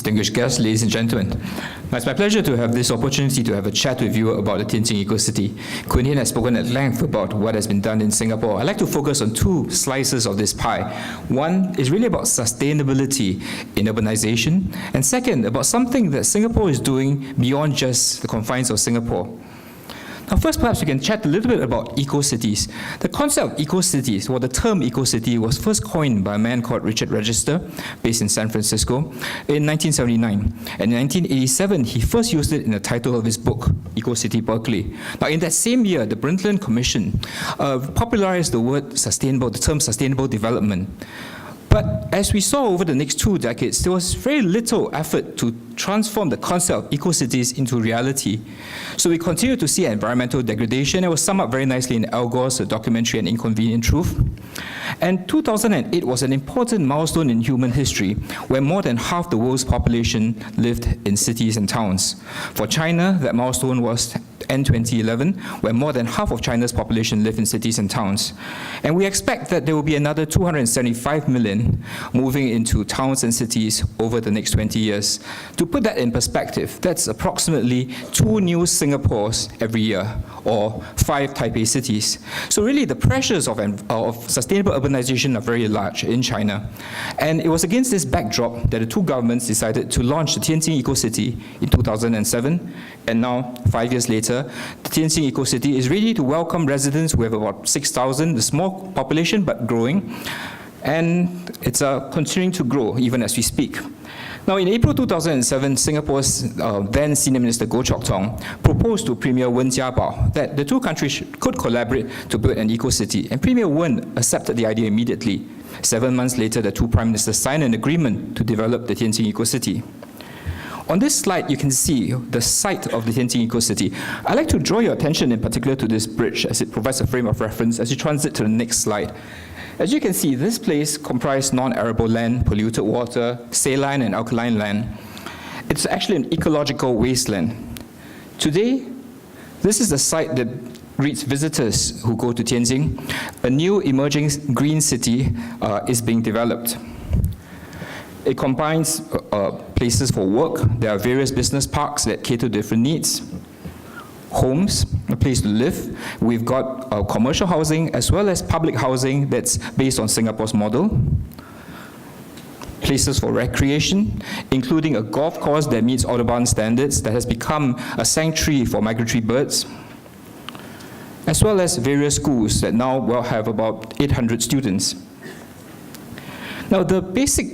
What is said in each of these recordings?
distinguished guests, ladies and gentlemen. Now, it's my pleasure to have this opportunity to have a chat with you about the Tianjin Eco-City. Kun Hin has spoken at length about what has been done in Singapore. I'd like to focus on two slices of this pie. One is really about sustainability in urbanization, and second, about something that Singapore is doing beyond just the confines of Singapore. Now, first, perhaps we can chat a little bit about eco-cities. The concept of eco-cities, or the term eco-city, was first coined by a man called Richard Register, based in San Francisco, in 1979. And in 1987, he first used it in the title of his book, Eco-City Berkeley. Now, in that same year, the Brundtland Commission popularized the word sustainable, the term sustainable development. But as we saw over the next 2 decades, there was very little effort to transform the concept of eco-cities into reality. So we continue to see environmental degradation. It was summed up very nicely in Al Gore's documentary, An Inconvenient Truth. And 2008 was an important milestone in human history, where more than half the world's population lived in cities and towns. For China, that milestone was end 2011, where more than half of China's population live in cities and towns. And we expect that there will be another 275 million moving into towns and cities over the next 20 years. To put that in perspective, that's approximately 2 new Singapores every year, or 5 Taipei cities. So really the pressures of sustainable urbanization are very large in China. And it was against this backdrop that the two governments decided to launch the Tianjin Eco-City in 2007. And now, 5 years later, the Tianjin Eco-City is ready to welcome residents. We have about 6,000, a small population but growing. And it's continuing to grow even as we speak. Now, in April 2007, Singapore's then Senior Minister Goh Chok Tong proposed to Premier Wen Jiabao that the two countries could collaborate to build an eco-city, and Premier Wen accepted the idea immediately. 7 months later, the two prime ministers signed an agreement to develop the Tianjin Eco-City. On this slide, you can see the site of the Tianjin Eco-City. I'd like to draw your attention in particular to this bridge, as it provides a frame of reference as you transit to the next slide. As you can see, this place comprised non-arable land, polluted water, saline and alkaline land. It's actually an ecological wasteland. Today, this is the site that greets visitors who go to Tianjin. A new emerging green city is being developed. It combines places for work. There are various business parks that cater to different needs. Homes, a place to live. We've got commercial housing as well as public housing that's based on Singapore's model. Places for recreation, including a golf course that meets Audubon standards that has become a sanctuary for migratory birds, as well as various schools that now will have about 800 students. Now, the basic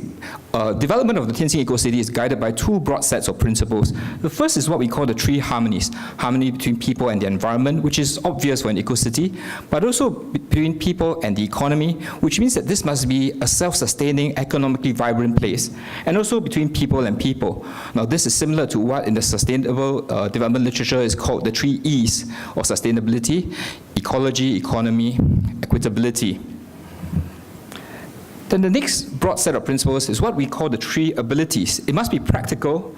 development of the Tianjin Eco-City is guided by 2 broad sets of principles. The first is what we call the 3 harmonies. Harmony between people and the environment, which is obvious for an eco-city, but also between people and the economy, which means that this must be a self-sustaining, economically vibrant place, and also between people and people. Now, this is similar to what in the sustainable development literature is called the 3 E's of sustainability: ecology, economy, equitability. Then the next broad set of principles is what we call the 3 abilities. It must be practical,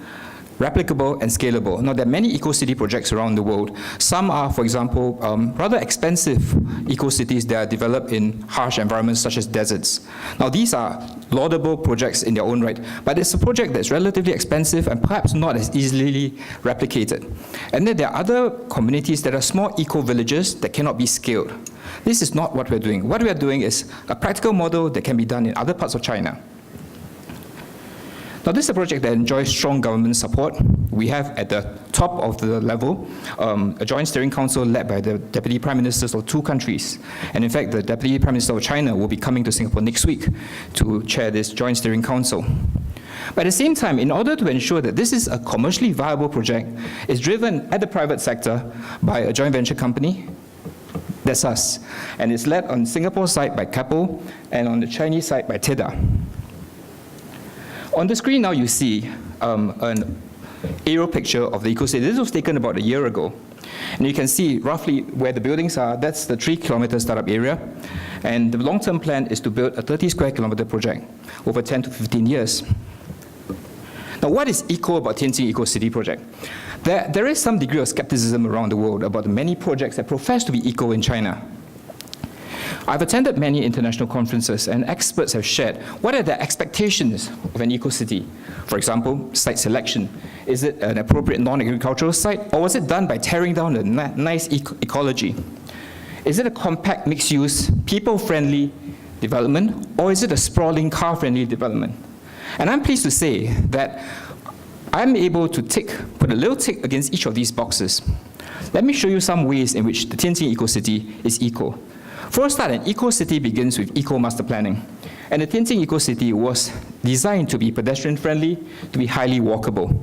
replicable, and scalable. Now, there are many eco-city projects around the world. Some are, for example, rather expensive eco-cities that are developed in harsh environments such as deserts. Now, these are laudable projects in their own right, but it's a project that's relatively expensive and perhaps not as easily replicated. And then there are other communities that are small eco-villages that cannot be scaled. This is not what we're doing. What we are doing is a practical model that can be done in other parts of China. Now, this is a project that enjoys strong government support. We have at the top of the level a joint steering council led by the deputy prime ministers of 2 countries. And in fact, the deputy prime minister of China will be coming to Singapore next week to chair this joint steering council. But at the same time, in order to ensure that this is a commercially viable project, it's driven at the private sector by a joint venture company. That's us. And it's led on Singapore side by Keppel and on the Chinese side by TEDA. On the screen now you see an aerial picture of the eco-city. This was taken about a year ago. And you can see roughly where the buildings are. That's the 3-kilometer startup area. And the long-term plan is to build a 30 square kilometer project over 10 to 15 years. Now, what is eco about Tianjin Eco-City project? There is some degree of skepticism around the world about the many projects that profess to be eco in China. I've attended many international conferences, and experts have shared what are their expectations of an eco-city. For example, site selection. Is it an appropriate non-agricultural site, or was it done by tearing down a nice ecology? Is it a compact, mixed-use, people-friendly development, or is it a sprawling, car-friendly development? And I'm pleased to say that I'm able to put a little tick against each of these boxes. Let me show you some ways in which the Tianjin Eco-City is eco. For a start, an eco-city begins with eco-master planning. And the Tianjin Eco-City was designed to be pedestrian-friendly, to be highly walkable.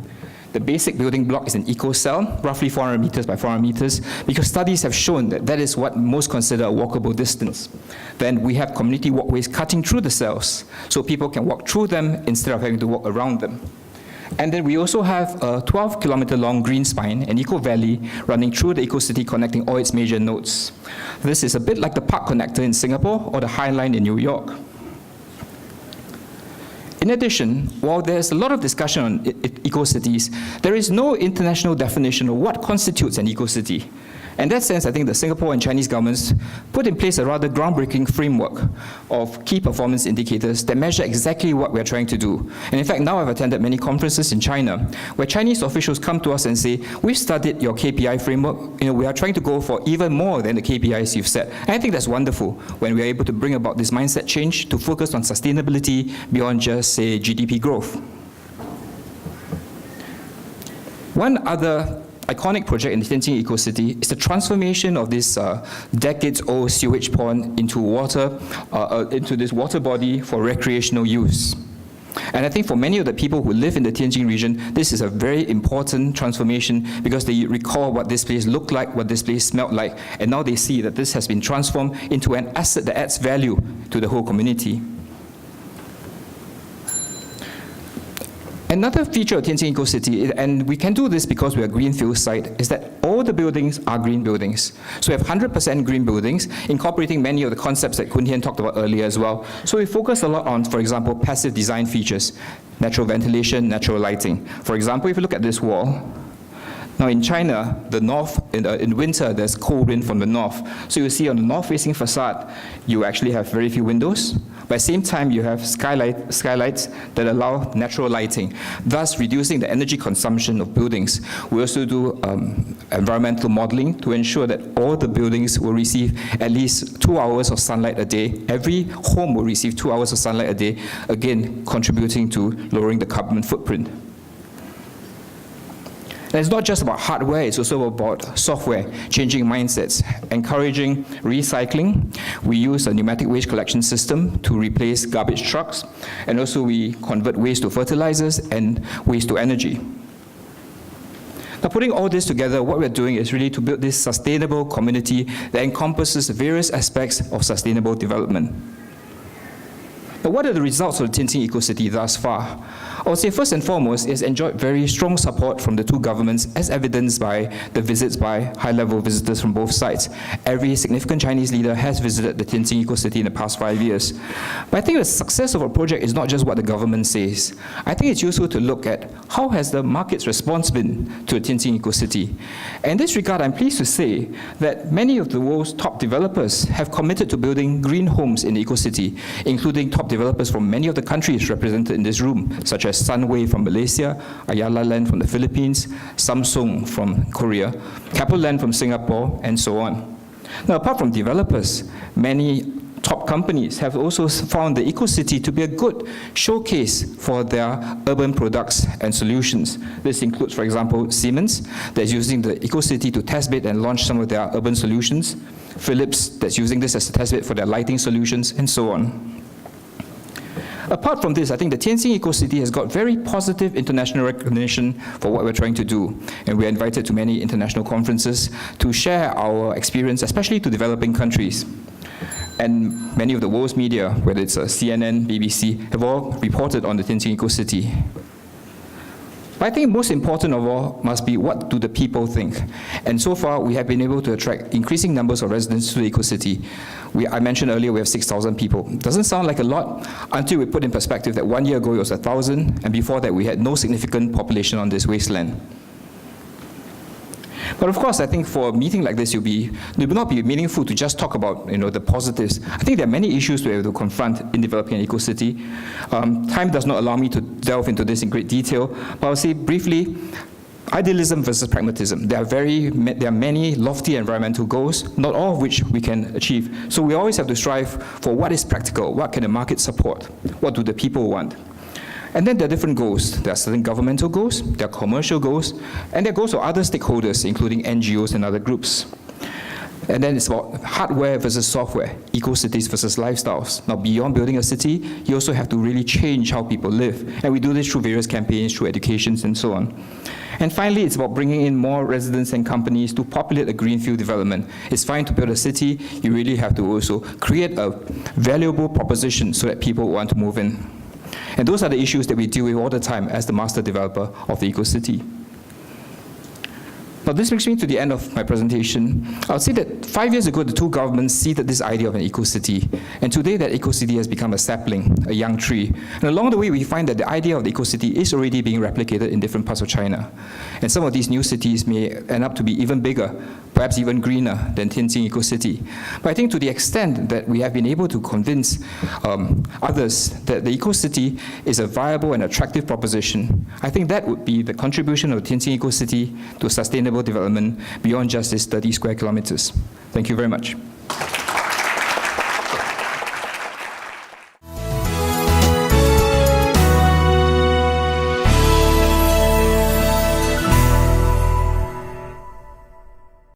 The basic building block is an eco-cell, roughly 400 meters by 400 meters, because studies have shown that that is what most consider a walkable distance. Then we have community walkways cutting through the cells, so people can walk through them instead of having to walk around them. And then we also have a 12-kilometer-long green spine, an eco-valley, running through the eco-city connecting all its major nodes. This is a bit like the Park Connector in Singapore or the High Line in New York. In addition, while there's a lot of discussion on eco-cities, there is no international definition of what constitutes an eco-city. In that sense, I think the Singapore and Chinese governments put in place a rather groundbreaking framework of key performance indicators that measure exactly what we're trying to do. And in fact, now I've attended many conferences in China where Chinese officials come to us and say, we've studied your KPI framework, we are trying to go for even more than the KPIs you've set. And I think that's wonderful when we're able to bring about this mindset change to focus on sustainability beyond just, say, GDP growth. One other iconic project in the Tianjin Eco-City is the transformation of this decades-old sewage pond into this water body for recreational use. And I think for many of the people who live in the Tianjin region, this is a very important transformation because they recall what this place looked like, what this place smelled like, and now they see that this has been transformed into an asset that adds value to the whole community. Another feature of Tianjin Eco-City, and we can do this because we're a greenfield site, is that all the buildings are green buildings. So we have 100% green buildings, incorporating many of the concepts that Kun Hien talked about earlier as well. So we focus a lot on, for example, passive design features, natural ventilation, natural lighting. For example, if you look at this wall, now in China, the north, in winter, there's cold wind from the north. So you see on the north-facing facade, you actually have very few windows. But at the same time, you have skylights that allow natural lighting, thus reducing the energy consumption of buildings. We also do environmental modeling to ensure that all the buildings will receive at least 2 hours of sunlight a day. Every home will receive 2 hours of sunlight a day, again, contributing to lowering the carbon footprint. And it's not just about hardware, it's also about software, changing mindsets, encouraging recycling. We use a pneumatic waste collection system to replace garbage trucks, and also we convert waste to fertilizers and waste to energy. Now, putting all this together, what we're doing is really to build this sustainable community that encompasses various aspects of sustainable development. Now, what are the results of the Tianjin Eco-City thus far? I would say first and foremost, it's enjoyed very strong support from the two governments, as evidenced by the visits by high-level visitors from both sides. Every significant Chinese leader has visited the Tianjin Eco-City in the past 5 years. But I think the success of a project is not just what the government says. I think it's useful to look at how has the market's response been to the Tianjin Eco-City. And in this regard, I'm pleased to say that many of the world's top developers have committed to building green homes in the Eco-City, including top developers from many of the countries represented in this room, such as Sunway from Malaysia, Ayala Land from the Philippines, Samsung from Korea, Keppel Land from Singapore, and so on. Now, apart from developers, many top companies have also found the Eco-City to be a good showcase for their urban products and solutions. This includes, for example, Siemens, that's using the Eco-City to test bed and launch some of their urban solutions, Philips, that's using this as a test bed for their lighting solutions, and so on. Apart from this, I think the Tianjin Eco-City has got very positive international recognition for what we're trying to do. And we're invited to many international conferences to share our experience, especially to developing countries. And many of the world's media, whether it's CNN, BBC, have all reported on the Tianjin Eco-City. But I think most important of all must be what do the people think. And so far, we have been able to attract increasing numbers of residents to the Eco-City. I mentioned earlier we have 6,000 people. Doesn't sound like a lot until we put in perspective that 1 year ago it was 1,000, and before that we had no significant population on this wasteland. But of course, I think for a meeting like this, it will not be meaningful to just talk about the positives. I think there are many issues we have to confront in developing an eco-city. Time does not allow me to delve into this in great detail, but I'll say briefly, idealism versus pragmatism. There are many lofty environmental goals, not all of which we can achieve. So we always have to strive for what is practical, what can the market support, what do the people want. And then there are different goals. There are certain governmental goals, there are commercial goals, and there are goals of other stakeholders, including NGOs and other groups. And then it's about hardware versus software, eco-cities versus lifestyles. Now, beyond building a city, you also have to really change how people live. And we do this through various campaigns, through educations, and so on. And finally, it's about bringing in more residents and companies to populate a greenfield development. It's fine to build a city, you really have to also create a valuable proposition so that people want to move in. And those are the issues that we deal with all the time as the master developer of the eco-city. Now, this brings me to the end of my presentation. I would say that 5 years ago, the two governments seeded this idea of an eco-city. And today, that eco-city has become a sapling, a young tree. And along the way, we find that the idea of the eco-city is already being replicated in different parts of China. And some of these new cities may end up to be even bigger, perhaps even greener than Tianjin Eco-City. But I think to the extent that we have been able to convince others that the eco-city is a viable and attractive proposition, I think that would be the contribution of Tianjin Eco-City to sustainable development beyond just its 30 square kilometers. Thank you very much.